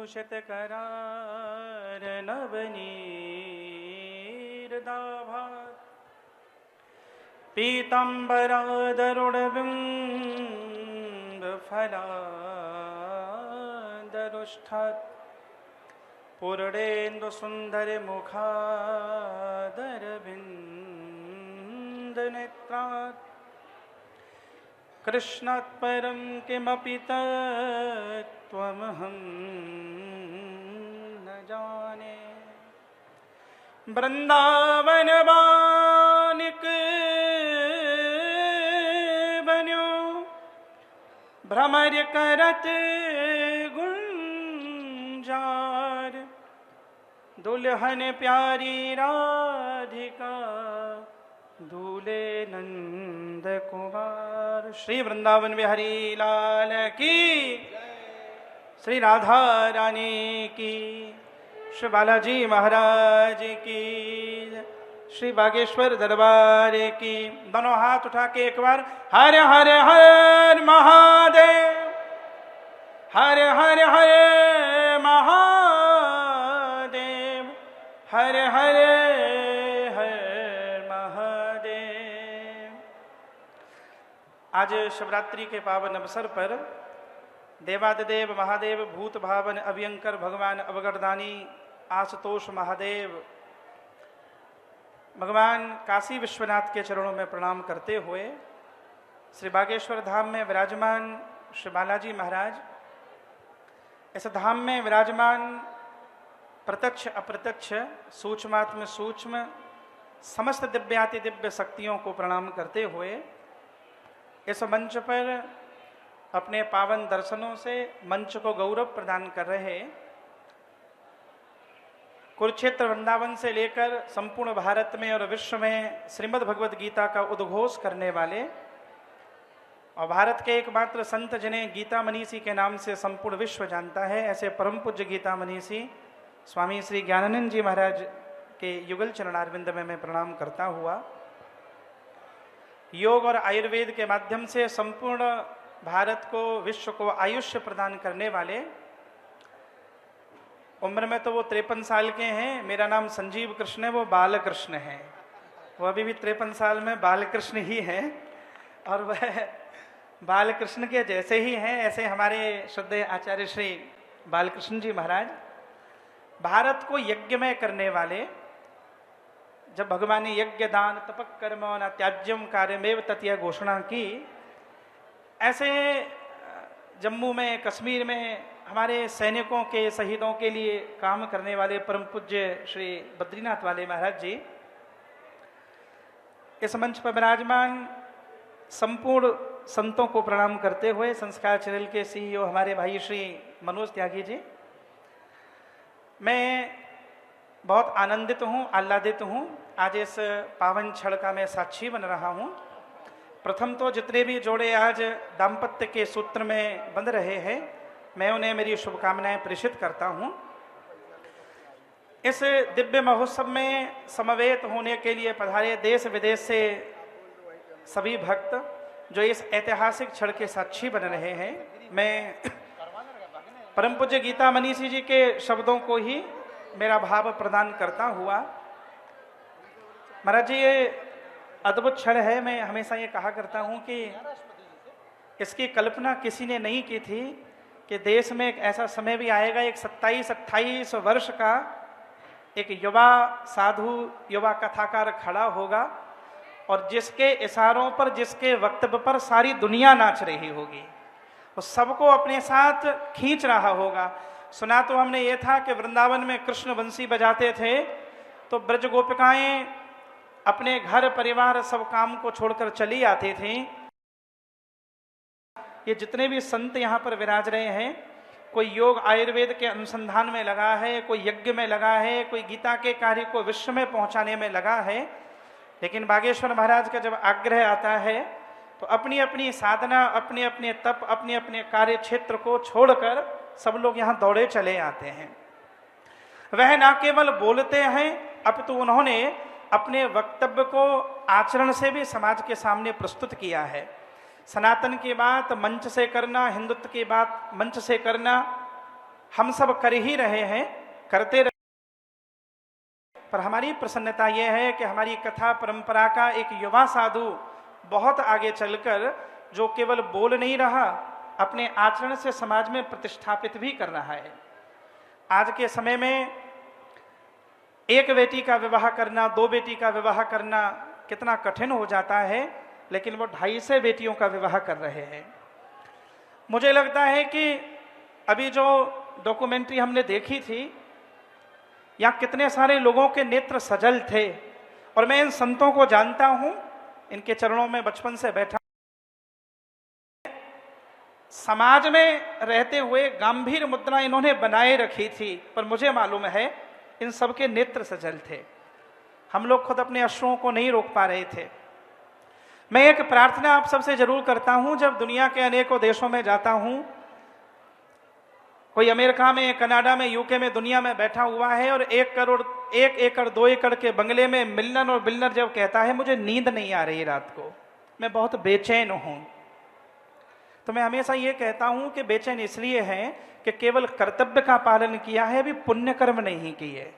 भूषित करार नवनीरदाभा पीताम्बरादरुणबिम्ब फलादरुष्ठात् पूर्णेन्दु सुंदर मुखादरविन्द नेत्रात् कृष्णात् परं किमपि तत्त्वमहं न जाने। वृंदावन बानिक बन्यो भ्रमर करत गुंजार दुल्हन प्यारी राधिका दूल्हे नंद कुमार। श्री वृंदावन बिहारी लाल की, श्री राधा रानी की, श्री बालाजी महाराज की, श्री बागेश्वर दरबार की। दोनों हाथ उठा के एक बार हर हर हर महादेव, हर हर हर महादेव, हर हर आज शिवरात्रि के पावन अवसर पर देवादिदेव महादेव भूत भावन अभयंकर भगवान अवगढ़दानी आशुतोष महादेव भगवान काशी विश्वनाथ के चरणों में प्रणाम करते हुए श्री बागेश्वर धाम में विराजमान श्री बालाजी महाराज, इस धाम में विराजमान प्रत्यक्ष अप्रत्यक्ष सूक्ष्मात्म सूक्ष्म समस्त दिव्याति दिव्य शक्तियों को प्रणाम करते हुए इस मंच पर अपने पावन दर्शनों से मंच को गौरव प्रदान कर रहे कुरुक्षेत्र वृंदावन से लेकर संपूर्ण भारत में और विश्व में श्रीमद् भगवद गीता का उद्घोष करने वाले और भारत के एकमात्र संत जिन्हें गीता मनीषी के नाम से संपूर्ण विश्व जानता है, ऐसे परम पूज्य गीता मनीषी स्वामी श्री ज्ञानानंद जी महाराज के युगल चरणारविंद में मैं प्रणाम करता हुआ योग और आयुर्वेद के माध्यम से संपूर्ण भारत को विश्व को आयुष्य प्रदान करने वाले, उम्र में तो वो 53 साल के हैं, मेरा नाम संजीव कृष्ण है, वो बालकृष्ण है, वो अभी भी 53 साल में बालकृष्ण ही हैं और वह बालकृष्ण के जैसे ही हैं। ऐसे हमारे श्रद्धेय आचार्य श्री बालकृष्ण जी महाराज भारत को यज्ञमय करने वाले, जब भगवान ने यज्ञ दान तपक कर्म न त्याज्यम कार्यमेव तत्या घोषणा की, ऐसे जम्मू में कश्मीर में हमारे सैनिकों के शहीदों के लिए काम करने वाले परम पूज्य श्री बद्रीनाथ वाले महाराज जी इस मंच पर विराजमान संपूर्ण संतों को प्रणाम करते हुए संस्कार चैनल के सीईओ हमारे भाई श्री मनोज त्यागी जी, मैं बहुत आनंदित हूँ, आह्लादित हूँ। आज इस पावन क्षण का मैं साक्षी बन रहा हूँ। प्रथम तो जितने भी जोड़े आज दाम्पत्य के सूत्र में बंध रहे हैं, मैं उन्हें मेरी शुभकामनाएं प्रेषित करता हूँ। इस दिव्य महोत्सव में समवेत होने के लिए पधारे देश विदेश से सभी भक्त जो इस ऐतिहासिक क्षण के साक्षी बन रहे हैं, मैं परम पूज्य गीता मनीषी जी के शब्दों को ही मेरा भाव प्रदान करता हुआ, महाराज जी ये अद्भुत क्षण है। मैं हमेशा ये कहा करता हूँ कि इसकी कल्पना किसी ने नहीं की थी कि देश में एक ऐसा समय भी आएगा, एक 27-28 वर्ष का एक युवा साधु युवा कथाकार खड़ा होगा और जिसके इशारों पर, जिसके वक्तव्य पर सारी दुनिया नाच रही होगी, वो सबको अपने साथ खींच रहा होगा। सुना तो हमने ये था कि वृंदावन में कृष्ण बंसी बजाते थे तो ब्रज गोपिकाएं अपने घर परिवार सब काम को छोड़कर चली आती थी। ये जितने भी संत यहाँ पर विराज रहे हैं, कोई योग आयुर्वेद के अनुसंधान में लगा है, कोई यज्ञ में लगा है, कोई गीता के कार्य को विश्व में पहुंचाने में लगा है, लेकिन बागेश्वर महाराज का जब आग्रह आता है तो अपनी अपनी साधना, अपने अपने तप, अपने अपने कार्य क्षेत्र को छोड़कर सब लोग यहाँ दौड़े चले आते हैं। वह ना केवल बोलते हैं, अपितु उन्होंने अपने वक्तव्य को आचरण से भी समाज के सामने प्रस्तुत किया है। सनातन की बात मंच से करना, हिंदुत्व की बात मंच से करना, हम सब कर ही रहे हैं, करते रहे, पर हमारी प्रसन्नता यह है कि हमारी कथा परंपरा का एक युवा साधु बहुत आगे चलकर जो केवल बोल नहीं रहा, अपने आचरण से समाज में प्रतिष्ठापित भी कर रहा है। आज के समय में एक बेटी का विवाह करना, दो बेटी का विवाह करना कितना कठिन हो जाता है, लेकिन वो 250 बेटियों का विवाह कर रहे हैं। मुझे लगता है कि अभी जो डॉक्यूमेंट्री हमने देखी थी, यहाँ कितने सारे लोगों के नेत्र सजल थे, और मैं इन संतों को जानता हूं, इनके चरणों में बचपन से बैठा। समाज में रहते हुए गंभीर मुद्रा इन्होंने बनाए रखी थी, पर मुझे मालूम है इन सबके नेत्र सजल थे। हम लोग खुद अपने अश्रुओं को नहीं रोक पा रहे थे। मैं एक प्रार्थना आप सबसे जरूर करता हूं, जब दुनिया के अनेकों देशों में जाता हूं, कोई अमेरिका में, कनाडा में, यूके में, दुनिया में बैठा हुआ है और 1 एकड़ 2 एकड़ के बंगले में मिलनर और बिलनर जब कहता है मुझे नींद नहीं आ रही रात को, मैं बहुत बेचैन हूं, तो मैं हमेशा ये कहता हूं कि बेचैन इसलिए है कि केवल कर्तव्य का पालन किया है, अभी पुण्य कर्म नहीं किए।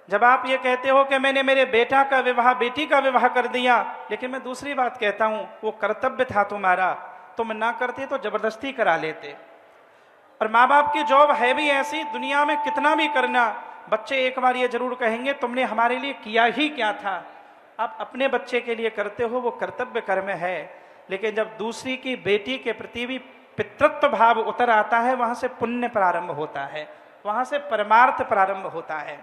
जब आप ये कहते हो कि मैंने मेरे बेटा का विवाह, बेटी का विवाह कर दिया, लेकिन मैं दूसरी बात कहता हूं, वो कर्तव्य था तुम्हारा, तुम ना करते तो जबरदस्ती करा लेते। और माँ बाप की जॉब है भी ऐसी, दुनिया में कितना भी करना, बच्चे एक बार ये जरूर कहेंगे तुमने हमारे लिए किया ही क्या था। आप अपने बच्चे के लिए करते हो, वो कर्तव्य कर्म है, लेकिन जब दूसरी की बेटी के प्रति भी पितृत्व भाव उतर आता है, वहां से पुण्य प्रारंभ होता है, वहां से परमार्थ प्रारंभ होता है।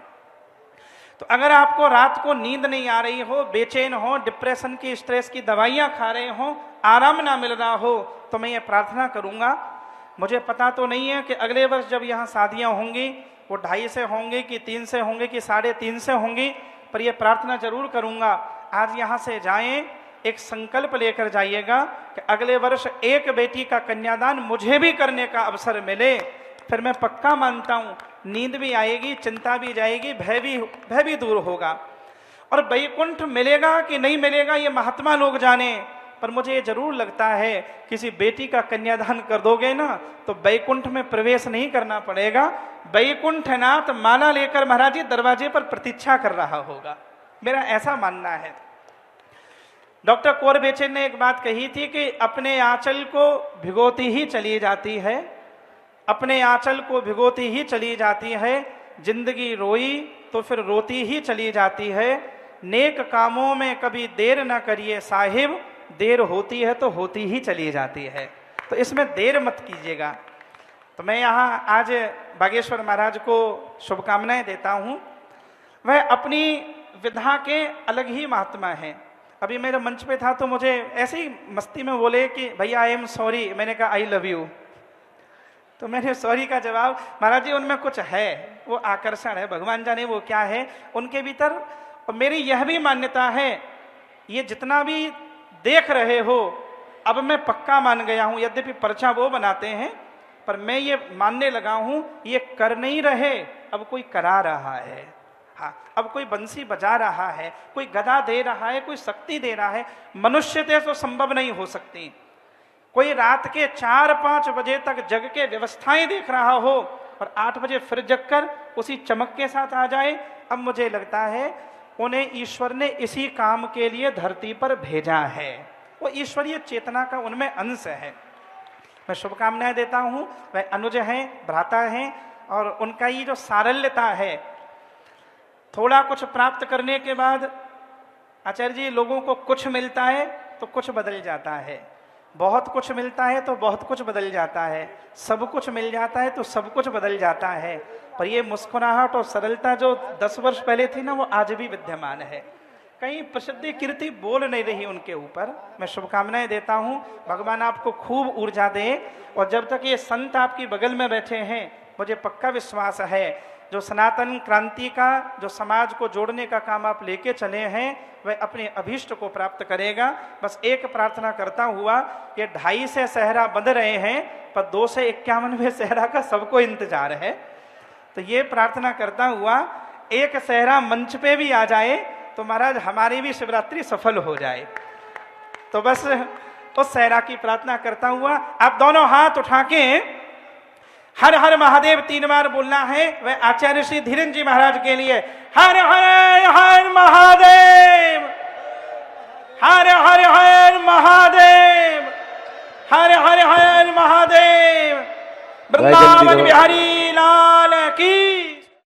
तो अगर आपको रात को नींद नहीं आ रही हो, बेचैन हो, डिप्रेशन की, स्ट्रेस की दवाइयां खा रहे हो, आराम ना मिल रहा हो, तो मैं ये प्रार्थना करूंगा, मुझे पता तो नहीं है कि अगले वर्ष जब यहाँ शादियां होंगी वो 2.5 से होंगी कि 3 से होंगी कि 3.5 से होंगी, पर यह प्रार्थना जरूर करूंगा, आज यहाँ से जाएं, एक संकल्प लेकर जाइएगा कि अगले वर्ष एक बेटी का कन्यादान मुझे भी करने का अवसर मिले। फिर मैं पक्का मानता हूं नींद भी आएगी, चिंता भी जाएगी, भय भी दूर होगा। और वैकुंठ मिलेगा कि नहीं मिलेगा ये महात्मा लोग जाने, पर मुझे ये जरूर लगता है किसी बेटी का कन्यादान कर दोगे ना तो वैकुंठ में प्रवेश नहीं करना पड़ेगा, वैकुंठनाथ माला लेकर महाराज जी दरवाजे पर प्रतीक्षा कर रहा होगा, मेरा ऐसा मानना है। डॉक्टर कोरबेचन ने एक बात कही थी कि अपने आंचल को भिगोती ही चली जाती है, अपने आंचल को भिगोती ही चली जाती है, जिंदगी रोई तो फिर रोती ही चली जाती है, नेक कामों में कभी देर ना करिए साहिब, देर होती है तो होती ही चली जाती है, तो इसमें देर मत कीजिएगा। तो मैं यहाँ आज बागेश्वर महाराज को शुभकामनाएं देता हूँ। वह अपनी विधा के अलग ही महात्मा हैं। अभी मेरे मंच पे था तो मुझे ऐसे ही मस्ती में बोले कि भैया आई एम सॉरी, मैंने कहा आई लव यू, तो मैंने सॉरी का जवाब, महाराज जी उनमें कुछ है, वो आकर्षण है, भगवान जाने वो क्या है उनके भीतर। और मेरी यह भी मान्यता है, ये जितना भी देख रहे हो अब मैं पक्का मान गया हूं, यद्यपि पर्चा वो बनाते हैं, पर मैं ये मानने लगा हूं ये कर नहीं रहे, अब कोई करा रहा है। हाँ, अब कोई बंसी बजा रहा है, कोई गदा दे रहा है, कोई शक्ति दे रहा है। मनुष्य से तो संभव नहीं हो सकती, कोई रात के 4-5 बजे तक जग के व्यवस्थाएं देख रहा हो और 8 बजे फिर जगकर उसी चमक के साथ आ जाए। अब मुझे लगता है उन्हें ईश्वर ने इसी काम के लिए धरती पर भेजा है, वो ईश्वरीय चेतना का उनमें अंश है। मैं शुभकामनाएं देता हूं। वह अनुज हैं, भ्राता हैं, और उनका ये जो सारल्यता है, थोड़ा कुछ प्राप्त करने के बाद आचार्य जी लोगों को कुछ मिलता है तो कुछ बदल जाता है, बहुत कुछ मिलता है तो बहुत कुछ बदल जाता है, सब कुछ मिल जाता है तो सब कुछ बदल जाता है। पर ये मुस्कुराहट और सरलता जो 10 वर्ष पहले थी ना, वो आज भी विद्यमान है। कहीं प्रसिद्धि कीर्ति बोल नहीं रही उनके ऊपर। मैं शुभकामनाएं देता हूं, भगवान आपको खूब ऊर्जा दे। और जब तक ये संत आपकी बगल में बैठे हैं, मुझे पक्का विश्वास है जो सनातन क्रांति का, जो समाज को जोड़ने का काम आप लेके चले हैं, वह अपने अभीष्ट को प्राप्त करेगा। बस एक प्रार्थना करता हुआ, ये 2.5 से सहरा बंध रहे हैं, पर 2 से 51वें सहरा का सबको इंतजार है। तो ये प्रार्थना करता हुआ एक सहरा मंच पे भी आ जाए तो महाराज हमारी भी शिवरात्रि सफल हो जाए। तो बस उस सहरा की प्रार्थना करता हुआ आप दोनों हाथ उठा के हर हर महादेव 3 बार बोलना है। वह आचार्य श्री धीरेन्द्र जी महाराज के लिए हर हर हर महादेव, हर हर हर महादेव, हर हर हर महादेव। वृंदावन बिहारी लाल की